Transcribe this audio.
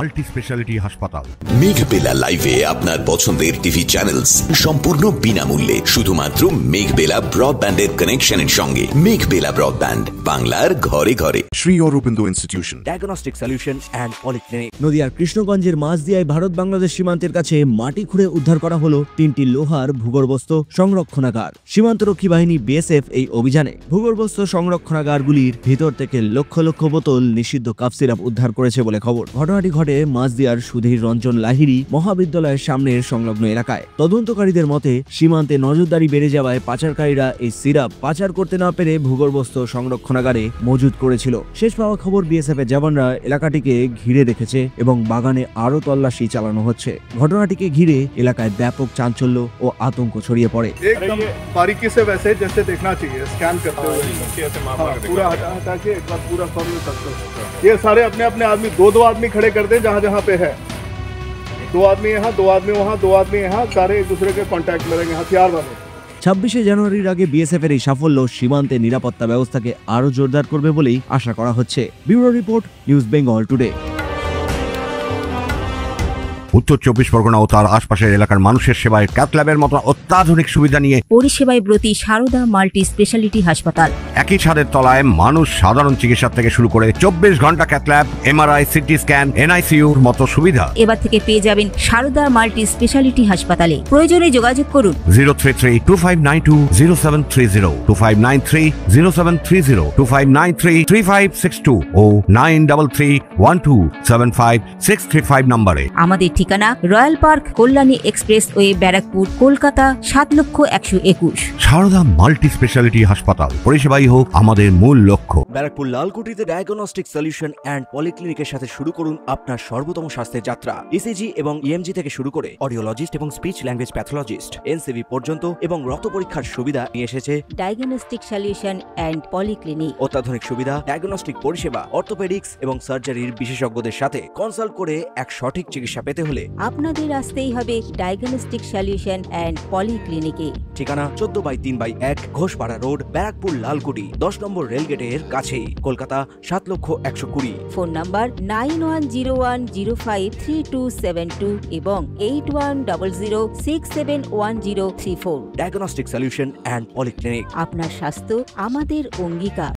Multi specialty হাসপাতাল। মেঘবেলা লাইভে আপনার পছন্দের টিভি চ্যানেলস সম্পূর্ণ বিনামূল্যে শুধুমাত্র মেঘবেলা ব্রডব্যান্ডের কানেকশনের সঙ্গে। মেঘবেলা ব্রডব্যান্ড, বাংলার ঘরে ঘরে। Sri Aurobindo Institution, diagnostic solution and polyclinic. নদিয়ার কৃষ্ণগঞ্জের মাঝদিয়ায় ভারত বাংলাদেশ সীমান্তের কাছে মাটি খুঁড়ে উদ্ধার করা হলো 3টি লোহার ভূগর্ভস্থ সংরক্ষণাগার। সীমান্তরক্ষী বাহিনী বিএসএফ এই অভিযানে ভূগর্ভস্থ সংরক্ষণাগারগুলির ভিতর থেকে লক্ষ লক্ষ বোতল নিষিদ্ধ কাপ সিরাপ উদ্ধার করেছে বলে খবর। ঘটনাটি ঘটে মাঝদিয়ার সুধীর রঞ্জন লাহিড়ী মহাবিদ্যালয়ের সামনের সংলগ্ন এলাকায়। তদন্তকারীদের মতে সীমান্তে নজরদারি বেড়ে যাওয়ায় পাচারকারীরা এই সিরাপ পাচার করতে না পেরে ভূগর্ভস্থ সংরক্ষণাগারে মজুত করেছিল। শেষ পাওয়া খবর বিএসএফ এর জওয়ানরা এলাকাটিকে ঘিরে রেখেছে এবং বাগানে আরো তল্লাশি চালানো হচ্ছে। ঘটনাটিকে ঘিরে এলাকায় ব্যাপক চাঞ্চল্য ও আতঙ্ক ছড়িয়ে পড়ে। एकदम बारीकी से वैसे जैसे देखना चाहिए, स्कैन करते हुए पूरा हटा के एक बार पूरा फॉर्म में करते हो। ये सारे अपने अपने आदमी दो आदमी खड़े कर दे जहाँ जहाँ पे है। 2 आदमी यहाँ, 2 आदमी वहाँ, 2 आदमी यहाँ, सारे एक दूसरे के कांटेक्ट में रहेंगे हथियार वाले। 26শে জানুয়ারির আগে বিএসএফ এর এই সাফল্য সীমান্তে নিরাপত্তা ব্যবস্থাকে আরো জোরদার করবে বলেই আশা করা হচ্ছে। Bureau report, news Bengal today. উত্তর 24 পরগনা ও তার আশপাশের এলাকার মানুষের সেবায় ক্যাথ ল্যাবের মতো অত্যাধুনিক সুবিধা নিয়ে পরিষেবায় ব্রতী সারদা মাল্টি স্পেশালিটি হাসপাতাল। একই ছাদের তলায় মানুষ সাধারণ চিকিৎসা থেকে শুরু করে 24 ঘন্টা cath lab, MRI, CT scan, এনআইসিইউর মতো সুবিধা এবার থেকে পেয়ে যাবেন সারদা মাল্টি স্পেশালিটি হাসপাতালে। প্রয়োজনে যোগাযোগ করুন 033-2592-0730, 2593-0730, 2593-3562 ও 9331275635 নম্বরে। আমাদের ঠিকানা royal park, Kalyani expressway, Barrackpore, Kolkata ৭,১২১। সারদা মাল্টি স্পেশালিটি হাসপাতাল, পরিষেবাই হোক আমাদের মূল লক্ষ্য। ব্যারাকপুর লালকুটিতে ডায়াগনস্টিক সলিউশন অ্যান্ড পলিক্লিনিকের সাথে শুরু করুন আপনার সর্বোত্তম স্বাস্থ্যের যাত্রা। ইসিজি এবং ইএমজি থেকে শুরু করে অডিওলজিস্ট এবং স্পিচ ল্যাঙ্গুয়েজ প্যাথোলজিস্ট, এনসিবি পর্যন্ত এবং রক্ত পরীক্ষার সুবিধা নিয়ে এসেছে ডায়াগনস্টিক সলিউশন অ্যান্ড পলিক্লিনিক। অত্যাধুনিক সুবিধা, ডায়াগনস্টিক পরিষেবা, অর্থোপেডিক্স এবং সার্জারির বিশেষজ্ঞদের সাথে কনসাল্ট করে এক সঠিক চিকিৎসা পেতে হলে আপনাদের আসতেই হবে ডায়াগনস্টিক সলিউশন অ্যান্ড পলিক্লিনিকে। ঠিকানা 14/3/1 ঘোষপাড়া রোড, ব্যারাকপুর লালকুটি, 10 নম্বর রেলগেটের কাছেই, কলকাতা 7,120,020। ফোন নাম্বার 9101053272 এবং 8100671034। Diagnostic solution and polyclinic. আপনার স্বাস্থ্য আমাদের অঙ্গীকার।